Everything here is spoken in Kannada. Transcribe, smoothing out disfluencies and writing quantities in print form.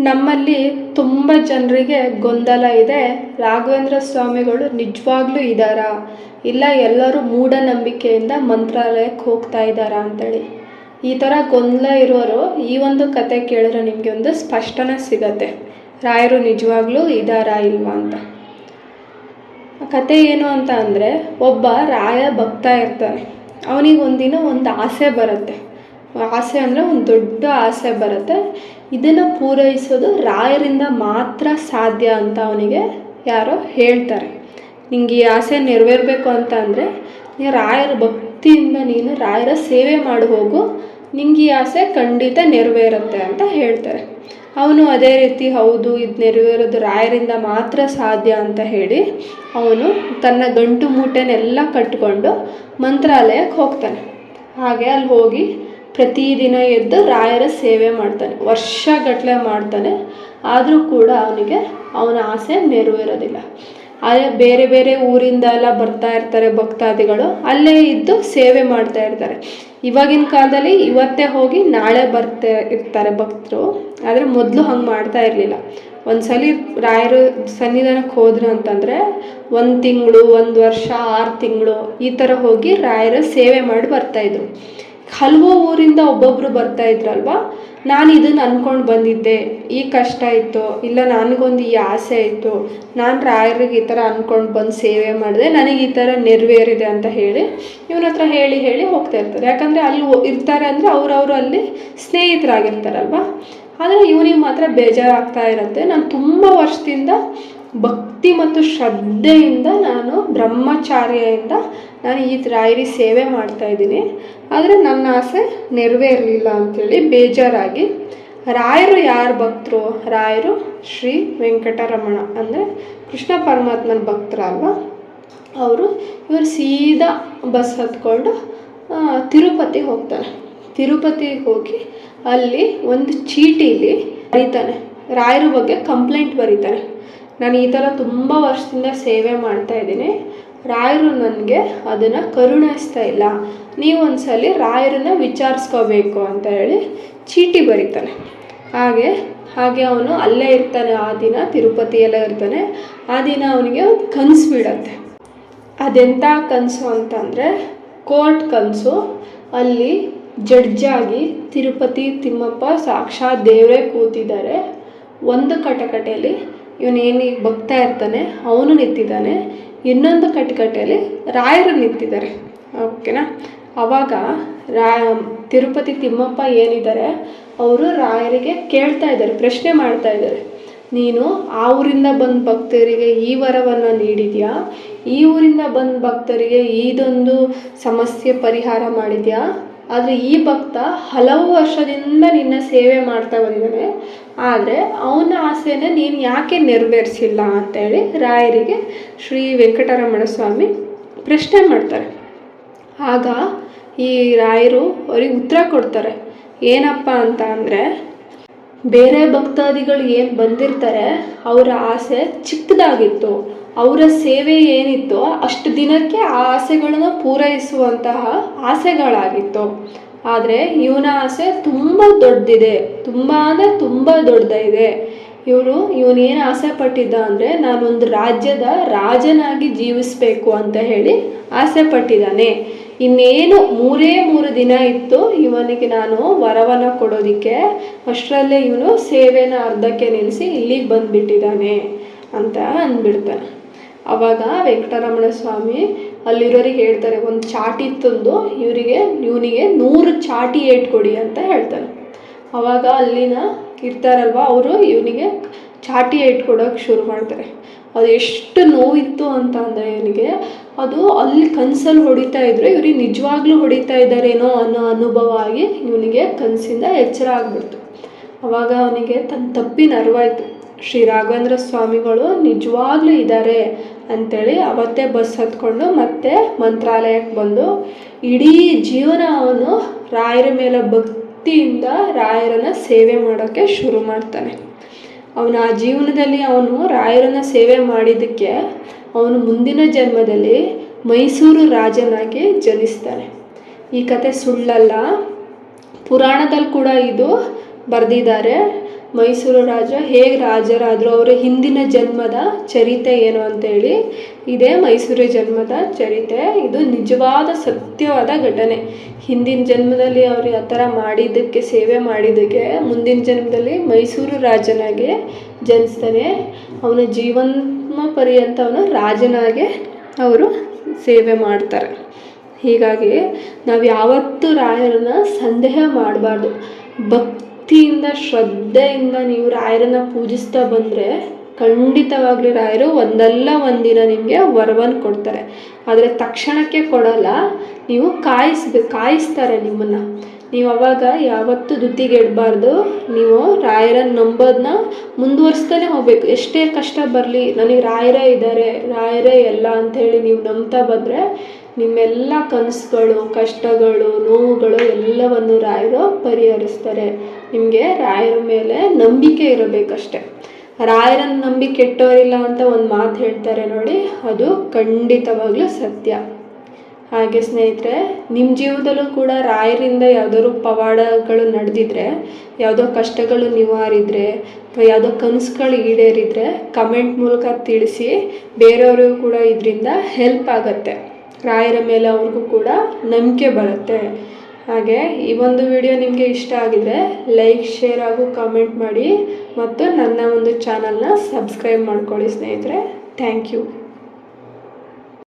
ನಮ್ಮಲ್ಲಿ ತುಂಬ ಜನರಿಗೆ ಗೊಂದಲ ಇದೆ, ರಾಘವೇಂದ್ರ ಸ್ವಾಮಿಗಳು ನಿಜವಾಗ್ಲೂ ಇದ್ದಾರಾ, ಇಲ್ಲ ಎಲ್ಲರೂ ಮೂಢನಂಬಿಕೆಯಿಂದ ಮಂತ್ರಾಲಯಕ್ಕೆ ಹೋಗ್ತಾ ಇದ್ದಾರಾ ಅಂತೇಳಿ. ಈ ಥರ ಗೊಂದಲ ಇರೋರು ಈ ಒಂದು ಕತೆ ಕೇಳಿದ್ರೆ ನಿಮಗೆ ಒಂದು ಸ್ಪಷ್ಟನೆ ಸಿಗತ್ತೆ, ರಾಯರು ನಿಜವಾಗ್ಲೂ ಇದ್ದಾರಾ ಇಲ್ವಾ ಅಂತ. ಕತೆ ಏನು ಅಂತ ಅಂದರೆ, ಒಬ್ಬ ರಾಯ ಭಕ್ತ ಇರ್ತಾನೆ. ಅವನಿಗೆ ಒಂದಿನ ಒಂದು ಆಸೆ ಬರುತ್ತೆ. ಆಸೆ ಅಂದರೆ ಒಂದು ದೊಡ್ಡ ಆಸೆ ಬರುತ್ತೆ. ಇದನ್ನು ಪೂರೈಸೋದು ರಾಯರಿಂದ ಮಾತ್ರ ಸಾಧ್ಯ ಅಂತ ಅವನಿಗೆ ಯಾರೋ ಹೇಳ್ತಾರೆ. ನಿಂಗೆ ಈ ಆಸೆ ನೆರವೇರಬೇಕು ಅಂತ ಅಂದರೆ ರಾಯರ ಭಕ್ತಿಯಿಂದ ನೀನು ರಾಯರ ಸೇವೆ ಮಾಡಿ ಹೋಗು, ನಿಂಗೆ ಈ ಆಸೆ ಖಂಡಿತ ನೆರವೇರುತ್ತೆ ಅಂತ ಹೇಳ್ತಾರೆ. ಅವನು ಅದೇ ರೀತಿ ಹೌದು, ಇದು ನೆರವೇರೋದು ರಾಯರಿಂದ ಮಾತ್ರ ಸಾಧ್ಯ ಅಂತ ಹೇಳಿ ಅವನು ತನ್ನ ಗಂಟು ಮೂಟೆನೆಲ್ಲ ಕಟ್ಟಿಕೊಂಡು ಮಂತ್ರಾಲಯಕ್ಕೆ ಹೋಗ್ತಾನೆ. ಹಾಗೆ ಅಲ್ಲಿ ಹೋಗಿ ಪ್ರತಿದಿನ ಎದ್ದು ರಾಯರ ಸೇವೆ ಮಾಡ್ತಾನೆ. ವರ್ಷಗಟ್ಟಲೆ ಮಾಡ್ತಾನೆ. ಆದರೂ ಕೂಡ ಅವನಿಗೆ ಅವನ ಆಸೆ ನೆರವೇರೋದಿಲ್ಲ. ಆದರೆ ಬೇರೆ ಬೇರೆ ಊರಿಂದ ಎಲ್ಲ ಬರ್ತಾ ಇರ್ತಾರೆ ಭಕ್ತಾದಿಗಳು, ಅಲ್ಲೇ ಇದ್ದು ಸೇವೆ ಮಾಡ್ತಾ ಇರ್ತಾರೆ. ಇವಾಗಿನ ಕಾಲದಲ್ಲಿ ಇವತ್ತೇ ಹೋಗಿ ನಾಳೆ ಬರ್ತಾ ಇರ್ತಾರೆ ಭಕ್ತರು. ಆದರೆ ಮೊದಲು ಹಂಗೆ ಮಾಡ್ತಾ ಇರಲಿಲ್ಲ. ಒಂದ್ಸಲಿ ರಾಯರು ಸನ್ನಿಧಾನಕ್ಕೆ ಹೋದ್ರು ಅಂತಂದರೆ 1 ತಿಂಗಳು, 1 ವರ್ಷ, 6 ತಿಂಗಳು ಈ ಥರ ಹೋಗಿ ರಾಯರ ಸೇವೆ ಮಾಡಿ ಬರ್ತಾಯಿದ್ರು. ಹಲವು ಊರಿಂದ ಒಬ್ಬೊಬ್ಬರು ಬರ್ತಾ ಇದ್ರಲ್ವ. ನಾನು ಇದನ್ನು ಅಂದ್ಕೊಂಡು ಬಂದಿದ್ದೆ, ಈ ಕಷ್ಟ ಇತ್ತು, ಇಲ್ಲ ನನಗೊಂದು ಈ ಆಸೆ ಇತ್ತು, ನಾನು ರಾಯರಿಗೆ ಈ ಥರ ಅಂದ್ಕೊಂಡು ಬಂದು ಸೇವೆ ಮಾಡಿದೆ, ನನಗೆ ಈ ಥರ ನೆರವೇರಿದೆ ಅಂತ ಹೇಳಿ ಇವನ ಹತ್ರ ಹೇಳಿ ಹೇಳಿ ಹೋಗ್ತಾ ಇರ್ತಾರೆ. ಯಾಕಂದರೆ ಅಲ್ಲಿ ಇರ್ತಾರೆ ಅಂದರೆ ಅವರವರು ಅಲ್ಲಿ ಸ್ನೇಹಿತರಾಗಿರ್ತಾರಲ್ವ. ಆದರೆ ಇವನಿಗೆ ಮಾತ್ರ ಬೇಜಾರಾಗ್ತಾ ಇರುತ್ತೆ. ನಾನು ತುಂಬ ವರ್ಷದಿಂದ ಭಕ್ತಿ ಮತ್ತು ಶ್ರದ್ಧೆಯಿಂದ ನಾನು ಬ್ರಹ್ಮಚಾರ್ಯದಿಂದ ನಾನು ಈ ರಾಯರಿ ಸೇವೆ ಮಾಡ್ತಾಯಿದ್ದೀನಿ, ಆದರೆ ನನ್ನ ಆಸೆ ನೆರವೇರಲಿಲ್ಲ ಅಂಥೇಳಿ ಬೇಜಾರಾಗಿ ರಾಯರು ಯಾರು ಭಕ್ತರು? ರಾಯರು ಶ್ರೀ ವೆಂಕಟರಮಣ ಅಂದರೆ ಕೃಷ್ಣ ಪರಮಾತ್ಮನ ಭಕ್ತರಲ್ವ. ಇವರು ಸೀದಾ ಬಸ್ ಹತ್ಕೊಂಡು ತಿರುಪತಿಗೆ ಹೋಗ್ತಾನೆ. ತಿರುಪತಿಗೆ ಹೋಗಿ ಅಲ್ಲಿ ಒಂದು ಚೀಟಿಲಿ ಬರೀತಾನೆ, ರಾಯರ ಬಗ್ಗೆ ಕಂಪ್ಲೇಂಟ್ ಬರೀತಾನೆ. ನಾನು ಈ ಥರ ತುಂಬ ವರ್ಷದಿಂದ ಸೇವೆ ಮಾಡ್ತಾಯಿದ್ದೀನಿ, ರಾಯರು ನನಗೆ ಅದನ್ನು ಕರುಣಿಸ್ತಾ ಇಲ್ಲ, ನೀವು ಒಂದ್ಸಲಿ ರಾಯರನ್ನ ವಿಚಾರಿಸ್ಕೋಬೇಕು ಅಂತ ಹೇಳಿ ಚೀಟಿ ಬರೀತಾನೆ. ಹಾಗೆ ಅವನು ಅಲ್ಲೇ ಇರ್ತಾನೆ. ಆ ದಿನ ತಿರುಪತಿಯಲ್ಲೇ ಇರ್ತಾನೆ. ಆ ದಿನ ಅವನಿಗೆ ಒಂದು ಕನಸು ಬಿಡತ್ತೆ. ಅದೆಂಥ ಕನಸು ಅಂತಂದರೆ ಕೋರ್ಟ್ ಕನಸು. ಅಲ್ಲಿ ಜಡ್ಜಾಗಿ ತಿರುಪತಿ ತಿಮ್ಮಪ್ಪ ಸಾಕ್ಷಾತ್ ದೇವರೇ ಕೂತಿದ್ದಾರೆ. ಒಂದು ಕಟಕಟೆಯಲ್ಲಿ ಇವನೇನು ಭಕ್ತ ಇರ್ತಾನೆ ಅವನು ನಿಂತಿದ್ದಾನೆ, ಇನ್ನೊಂದು ಕಟಕಟೆಯಲ್ಲಿ ರಾಯರು ನಿಂತಿದ್ದಾರೆ. ಓಕೆನಾ? ಆವಾಗ ತಿರುಪತಿ ತಿಮ್ಮಪ್ಪ ಏನಿದ್ದಾರೆ ಅವರು ರಾಯರಿಗೆ ಕೇಳ್ತಾ ಇದ್ದಾರೆ, ಪ್ರಶ್ನೆ ಮಾಡ್ತಾ ಇದ್ದಾರೆ. ನೀನು ಆ ಊರಿಂದ ಬಂದ ಭಕ್ತರಿಗೆ ಈ ವರವನ್ನು ನೀಡಿದ್ಯಾ? ಈ ಊರಿಂದ ಬಂದ ಭಕ್ತರಿಗೆ ಇದೊಂದು ಸಮಸ್ಯೆ ಪರಿಹಾರ ಮಾಡಿದ್ಯಾ? ಆದರೆ ಈ ಭಕ್ತ ಹಲವು ವರ್ಷದಿಂದ ನಿನ್ನ ಸೇವೆ ಮಾಡ್ತಾ ಬಂದಿದ್ದಾನೆ, ಆದರೆ ಅವನ ಆಸೆನ ನೀನು ಯಾಕೆ ನೆರವೇರಿಸಿಲ್ಲ ಅಂತೇಳಿ ರಾಯರಿಗೆ ಶ್ರೀ ವೆಂಕಟರಮಣ ಸ್ವಾಮಿ ಪ್ರಶ್ನೆ ಮಾಡ್ತಾರೆ. ಆಗ ಈ ರಾಯರು ಅವ್ರಿಗೆ ಉತ್ತರ ಕೊಡ್ತಾರೆ. ಏನಪ್ಪ ಅಂತ ಅಂದರೆ, ಬೇರೆ ಭಕ್ತಾದಿಗಳು ಏನು ಬಂದಿರ್ತಾರೆ ಅವರ ಆಸೆ ಚಿಕ್ಕದಾಗಿತ್ತು, ಅವರ ಸೇವೆ ಏನಿತ್ತು ಅಷ್ಟು ದಿನಕ್ಕೆ ಆ ಆಸೆಗಳನ್ನು ಪೂರೈಸುವಂತಹ ಆಸೆಗಳಾಗಿತ್ತು. ಆದರೆ ಇವನ ಆಸೆ ತುಂಬ ದೊಡ್ಡದಿದೆ, ತುಂಬ ಅಂದರೆ ತುಂಬ ದೊಡ್ಡದಿದೆ. ಇವನೇನು ಆಸೆ ಪಟ್ಟಿದ್ದ ಅಂದರೆ ನಾನೊಂದು ರಾಜ್ಯದ ರಾಜನಾಗಿ ಜೀವಿಸಬೇಕು ಅಂತ ಹೇಳಿ ಆಸೆ ಪಟ್ಟಿದ್ದಾನೆ. ಇನ್ನೇನು 3 ದಿನ ಇತ್ತು ಇವನಿಗೆ ನಾನು ವರವನ್ನು ಕೊಡೋದಕ್ಕೆ, ಅಷ್ಟರಲ್ಲೇ ಇವನು ಸೇವೆನ ಅರ್ಧಕ್ಕೆ ನಿಲ್ಲಿಸಿ ಇಲ್ಲಿಗೆ ಬಂದುಬಿಟ್ಟಿದ್ದಾನೆ ಅಂತ ಅಂದ್ಬಿಡ್ತಾನೆ. ಆವಾಗ ವೆಂಕಟರಮಣ ಸ್ವಾಮಿ ಅಲ್ಲಿರೋರಿಗೆ ಹೇಳ್ತಾರೆ, ಒಂದು ಚಾಟಿ ತಂದು ಇವನಿಗೆ 100 ಚಾಟಿ ಏಟ್ಕೊಡಿ ಅಂತ ಹೇಳ್ತಾನೆ. ಆವಾಗ ಅಲ್ಲಿನ ಇರ್ತಾರಲ್ವ ಅವರು ಇವನಿಗೆ ಚಾಟಿ ಏಟ್ಕೊಡೋಕೆ ಶುರು ಮಾಡ್ತಾರೆ. ಅದು ಎಷ್ಟು ನೋವಿತ್ತು ಅಂತ ಅಂದರೆ ಇವನಿಗೆ ಅದು ಅಲ್ಲಿ ಕನಸಲ್ಲಿ ಹೊಡಿತಾ ಇದ್ರು, ಇವ್ರಿಗೆ ನಿಜವಾಗ್ಲೂ ಹೊಡಿತಾ ಇದ್ದಾರೇನೋ ಅನ್ನೋ ಅನುಭವ ಆಗಿ ಇವನಿಗೆ ಕನಸಿಂದ ಎಚ್ಚರ ಆಗ್ಬಿಡ್ತು. ಆವಾಗ ಅವನಿಗೆ ತನ್ನ ತಪ್ಪಿನ ಅರಿವಾಯಿತು, ಶ್ರೀ ರಾಘವೇಂದ್ರ ಸ್ವಾಮಿಗಳು ನಿಜವಾಗ್ಲೂ ಇದ್ದಾರೆ ಅಂಥೇಳಿ ಅವತ್ತೇ ಬಸ್ ಹತ್ಕೊಂಡು ಮತ್ತೆ ಮಂತ್ರಾಲಯಕ್ಕೆ ಬಂದು ಇಡೀ ಜೀವನ ಅವನು ರಾಯರ ಮೇಲೆ ಭಕ್ತಿಯಿಂದ ರಾಯರನ್ನು ಸೇವೆ ಮಾಡೋಕ್ಕೆ ಶುರು ಮಾಡ್ತಾನೆ. ಅವನ ಆ ಜೀವನದಲ್ಲಿ ಅವನು ರಾಯರನ್ನು ಸೇವೆ ಮಾಡಿದ್ದಕ್ಕೆ ಅವನು ಮುಂದಿನ ಜನ್ಮದಲ್ಲಿ ಮೈಸೂರು ರಾಜನಾಗಿ ಜನಿಸ್ತಾನೆ. ಈ ಕತೆ ಸುಳ್ಳಲ್ಲ, ಪುರಾಣದಲ್ಲಿ ಕೂಡ ಇದು ಬರೆದಿದ್ದಾರೆ. ಮೈಸೂರು ರಾಜ ಹೇಗೆ ರಾಜರಾದರು, ಅವರ ಹಿಂದಿನ ಜನ್ಮದ ಚರಿತೆ ಏನು ಅಂತೇಳಿ ಇದೇ ಮೈಸೂರು ಜನ್ಮದ ಚರಿತೆ. ಇದು ನಿಜವಾದ ಸತ್ಯವಾದ ಘಟನೆ. ಹಿಂದಿನ ಜನ್ಮದಲ್ಲಿ ಅವರು ಆ ಥರ ಮಾಡಿದ್ದಕ್ಕೆ, ಸೇವೆ ಮಾಡಿದ್ದಕ್ಕೆ ಮುಂದಿನ ಜನ್ಮದಲ್ಲಿ ಮೈಸೂರು ರಾಜನಾಗಿ ಜನಿಸ್ತಾನೆ. ಅವನ ಜೀವನ ಪರ್ಯಂತ ಅವನು ರಾಜನಾಗೆ ಅವರು ಸೇವೆ ಮಾಡ್ತಾರೆ. ಹೀಗಾಗಿ ನಾವು ಯಾವತ್ತೂ ರಾಯರನ್ನ ಸಂದೇಹ ಮಾಡಬಾರ್ದು. ಭಕ್ತಿಯಿಂದ ಶ್ರದ್ಧೆಯಿಂದ ನೀವು ರಾಯರನ್ನ ಪೂಜಿಸ್ತಾ ಬಂದರೆ ಖಂಡಿತವಾಗ್ಲೂ ರಾಯರು ಒಂದಲ್ಲ ಒಂದಿನ ನಿಮಗೆ ವರವನ್ನು ಕೊಡ್ತಾರೆ. ಆದರೆ ತಕ್ಷಣಕ್ಕೆ ಕೊಡಲ್ಲ, ನೀವು ಕಾಯಿಸ್ತಾರೆ ನಿಮ್ಮನ್ನು. ನೀವು ಅವಾಗ ಯಾವತ್ತೂ ದುತ್ತಿಗೆಡಬಾರ್ದು. ನೀವು ರಾಯರನ್ನು ನಂಬೋದನ್ನ ಮುಂದುವರಿಸ್ತಾನೆ ಹೋಗ್ಬೇಕು. ಎಷ್ಟೇ ಕಷ್ಟ ಬರಲಿ, ನನಗೆ ರಾಯರೇ ಇದ್ದಾರೆ, ರಾಯರೇ ಎಲ್ಲ ಅಂಥೇಳಿ ನೀವು ನಂಬ್ತಾ ಬಂದರೆ ನಿಮ್ಮೆಲ್ಲ ಕನಸುಗಳು, ಕಷ್ಟಗಳು, ನೋವುಗಳು ಎಲ್ಲವನ್ನು ರಾಯರು ಪರಿಹರಿಸ್ತಾರೆ. ನಿಮಗೆ ರಾಯರ ಮೇಲೆ ನಂಬಿಕೆ ಇರಬೇಕಷ್ಟೆ. ರಾಯರನ್ನು ನಂಬಿ ಕೆಟ್ಟವರಿಲ್ಲ ಅಂತ ಒಂದು ಮಾತು ಹೇಳ್ತಾರೆ ನೋಡಿ, ಅದು ಖಂಡಿತವಾಗ್ಲೂ ಸತ್ಯ. ಹಾಗೆ ಸ್ನೇಹಿತರೆ, ನಿಮ್ಮ ಜೀವನದಲ್ಲೂ ಕೂಡ ರಾಯರಿಂದ ಯಾವುದಾದ್ರು ಪವಾಡಗಳು ನಡೆದಿದ್ರೆ, ಯಾವುದೋ ಕಷ್ಟಗಳು ನಿವಾರಿದ್ರೆ ಅಥವಾ ಯಾವುದೋ ಕನಸುಗಳು ಈಡೇರಿದ್ರೆ ಕಮೆಂಟ್ ಮೂಲಕ ತಿಳಿಸಿ. ಬೇರೆಯವ್ರಿಗೂ ಕೂಡ ಇದರಿಂದ ಹೆಲ್ಪ್ ಆಗುತ್ತೆ. ರಾಯರ ಮೇಲೆ ಅವ್ರಿಗೂ ಕೂಡ ನಂಬಿಕೆ ಬರುತ್ತೆ. ಹಾಗೆ ಈ ಒಂದು ವಿಡಿಯೋ ನಿಮಗೆ ಇಷ್ಟ ಆಗಿದರೆ ಲೈಕ್, ಶೇರ್ ಹಾಗೂ ಕಮೆಂಟ್ ಮಾಡಿ ಮತ್ತು ನನ್ನ ಒಂದು ಚಾನಲ್ನ ಸಬ್ಸ್ಕ್ರೈಬ್ ಮಾಡ್ಕೊಳ್ಳಿ ಸ್ನೇಹಿತರೆ. Thank you.